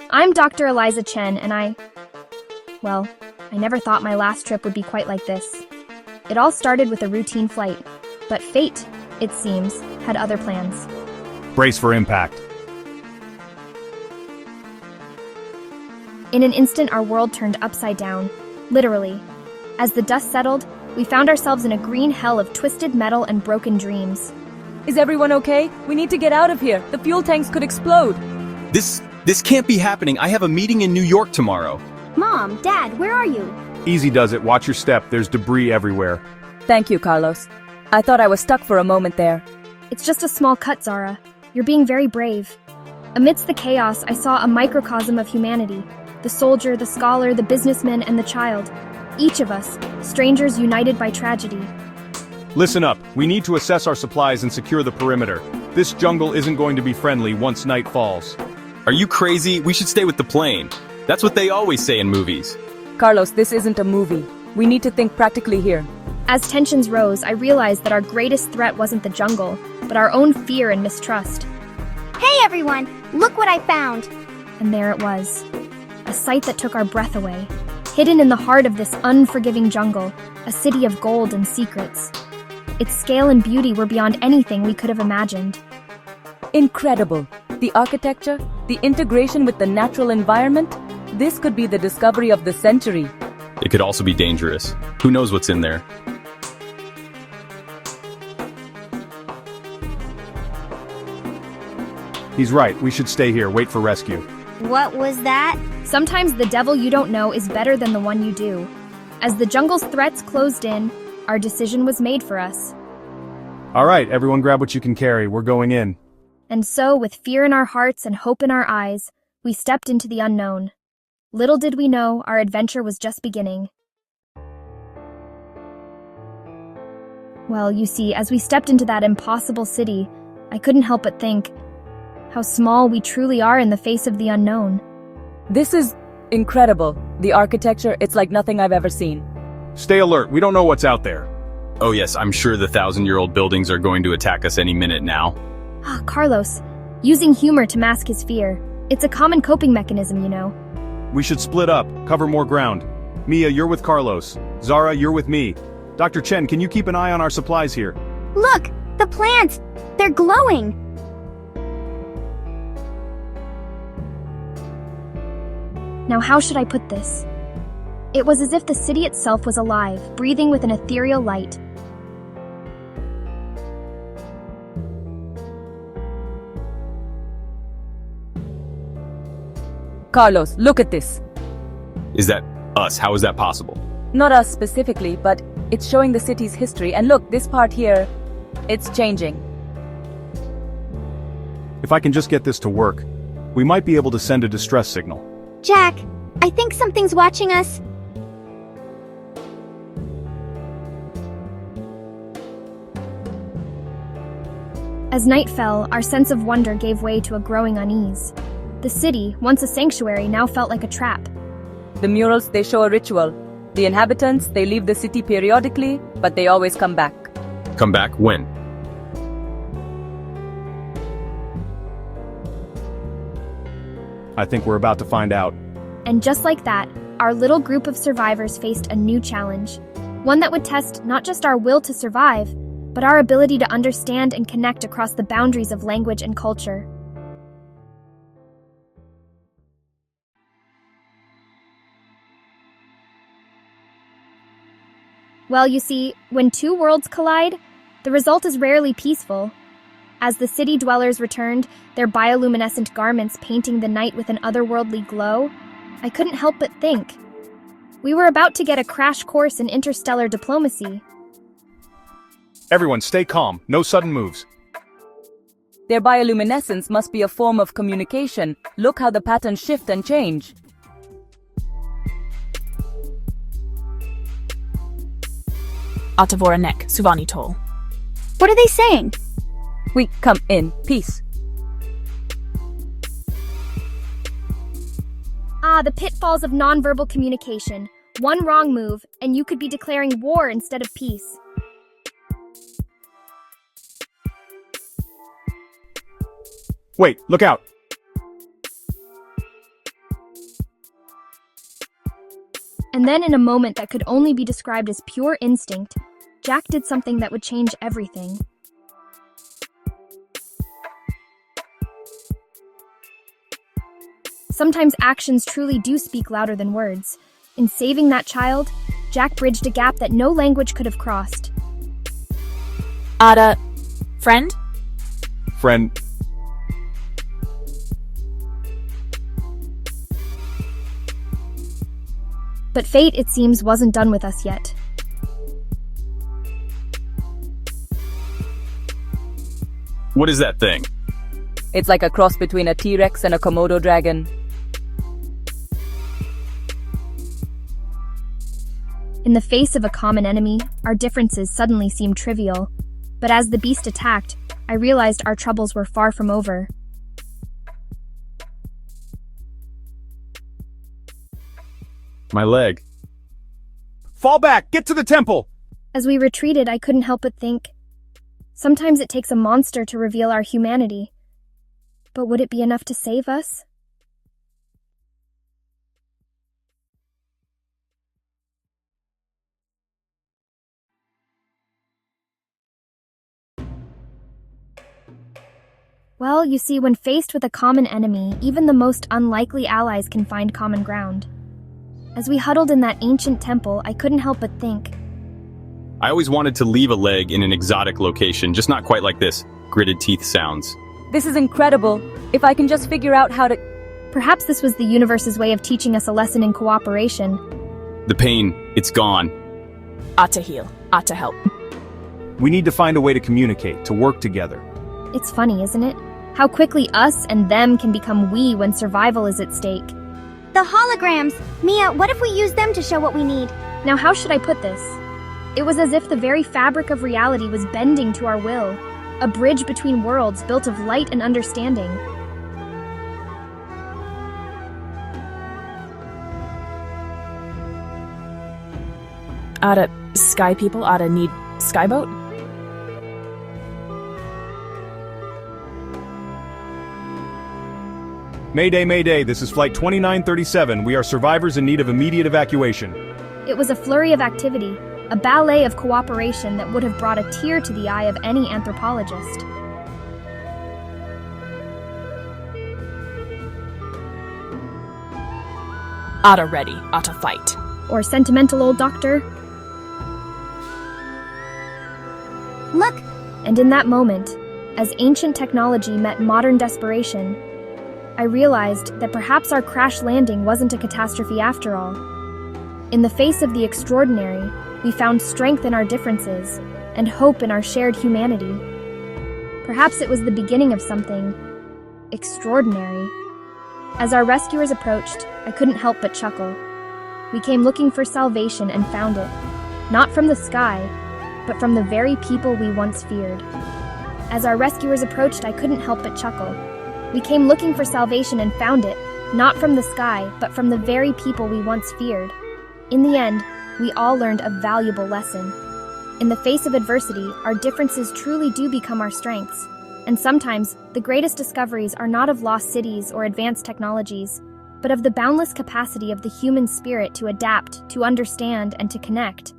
I'm Dr. Eliza Chen, and I never thought my last trip would be quite like this. It all started with a routine flight, but fate, it seems, had other plans. Brace for impact. In an instant, our world turned upside down, literally. As the dust settled, we found ourselves in a green hell of twisted metal and broken dreams. Is everyone okay? We need to get out of here. The fuel tanks could explode. This can't be happening. I have a meeting in New York tomorrow. Mom, Dad, where are you? Easy does it. Watch your step. There's debris everywhere. Thank you, Carlos. I thought I was stuck for a moment there. It's just a small cut, Zara. You're being very brave. Amidst the chaos, I saw a microcosm of humanity. The soldier, the scholar, the businessman, and the child. Each of us, strangers united by tragedy. Listen up. We need to assess our supplies and secure the perimeter. This jungle isn't going to be friendly once night falls. Are you crazy? We should stay with the plane. That's what they always say in movies. Carlos, this isn't a movie. We need to think practically here. As tensions rose, I realized that our greatest threat wasn't the jungle, but our own fear and mistrust. Hey everyone, look what I found. And there it was. A sight that took our breath away. Hidden in the heart of this unforgiving jungle, a city of gold and secrets. Its scale and beauty were beyond anything we could have imagined. Incredible. The architecture, the integration with the natural environment, this could be the discovery of the century. It could also be dangerous. Who knows what's in there? He's right. We should stay here. Wait for rescue. What was that? Sometimes the devil you don't know is better than the one you do. As the jungle's threats closed in, our decision was made for us. All right, everyone grab what you can carry. We're going in. And so, with fear in our hearts and hope in our eyes, we stepped into the unknown. Little did we know, our adventure was just beginning. Well, you see, as we stepped into that impossible city, I couldn't help but think how small we truly are in the face of the unknown. This is incredible. The architecture, it's like nothing I've ever seen. Stay alert. We don't know what's out there. Oh yes, I'm sure the 1,000-year-old buildings are going to attack us any minute now. Carlos, using humor to mask his fear. It's a common coping mechanism, you know. We should split up, cover more ground. Mia, you're with Carlos. Zara, you're with me. Dr. Chen, can you keep an eye on our supplies here? Look, the plants! They're glowing! Now how should I put this? It was as if the city itself was alive, breathing with an ethereal light. Carlos, look at this. Is that us? How is that possible? Not us specifically, but it's showing the city's history. And look, this part here, it's changing. If I can just get this to work, we might be able to send a distress signal. Jack, I think something's watching us. As night fell, our sense of wonder gave way to a growing unease. The city, once a sanctuary, now felt like a trap. The murals, they show a ritual. The inhabitants, they leave the city periodically, but they always come back. Come back when? I think we're about to find out. And just like that, our little group of survivors faced a new challenge. One that would test not just our will to survive, but our ability to understand and connect across the boundaries of language and culture. Well, you see, when two worlds collide, the result is rarely peaceful. As the city dwellers returned, their bioluminescent garments painting the night with an otherworldly glow, I couldn't help but think. We were about to get a crash course in interstellar diplomacy. Everyone stay calm. No sudden moves. Their bioluminescence must be a form of communication. Look how the patterns shift and change. Atavora Nek, Suvani Toll. What are they saying? We come in peace. The pitfalls of nonverbal communication. One wrong move, and you could be declaring war instead of peace. Wait, look out! And then in a moment that could only be described as pure instinct, Jack did something that would change everything. Sometimes actions truly do speak louder than words. In saving that child, Jack bridged a gap that no language could have crossed. Ada, friend? Friend, But fate, it seems, wasn't done with us yet. What is that thing? It's like a cross between a T-Rex and a Komodo dragon. In the face of a common enemy, our differences suddenly seemed trivial. But as the beast attacked, I realized our troubles were far from over. My leg. fall back! Get to the temple! As we retreated, I couldn't help but think, sometimes it takes a monster to reveal our humanity. But would it be enough to save us? Well, you see, when faced with a common enemy, even the most unlikely allies can find common ground. As we huddled in that ancient temple, I couldn't help but think, I always wanted to leave a leg in an exotic location, just not quite like this. Gritted teeth sounds. This is incredible. If I can just figure out how to... perhaps this was the universe's way of teaching us a lesson in cooperation. The pain, it's gone. Ata heal. Ata help. We need to find a way to communicate, to work together. It's funny, isn't it? How quickly us and them can become we when survival is at stake. The holograms! Mia, what if we use them to show what we need? Now, how should I put this? It was as if the very fabric of reality was bending to our will, a bridge between worlds built of light and understanding. Ada, sky people, Ada need skyboat? Mayday, Mayday, this is Flight 2937. We are survivors in need of immediate evacuation. It was a flurry of activity, a ballet of cooperation that would have brought a tear to the eye of any anthropologist. Ada ready. Ada fight. Or sentimental old doctor. Look! And in that moment, as ancient technology met modern desperation, I realized that perhaps our crash landing wasn't a catastrophe after all. In the face of the extraordinary, we found strength in our differences and hope in our shared humanity. Perhaps it was the beginning of something extraordinary. As our rescuers approached, I couldn't help but chuckle. We came looking for salvation and found it, not from the sky, but from the very people we once feared. As our rescuers approached, I couldn't help but chuckle. We came looking for salvation and found it, not from the sky, but from the very people we once feared. In the end, we all learned a valuable lesson. In the face of adversity, our differences truly do become our strengths. And sometimes, the greatest discoveries are not of lost cities or advanced technologies, but of the boundless capacity of the human spirit to adapt, to understand, and to connect.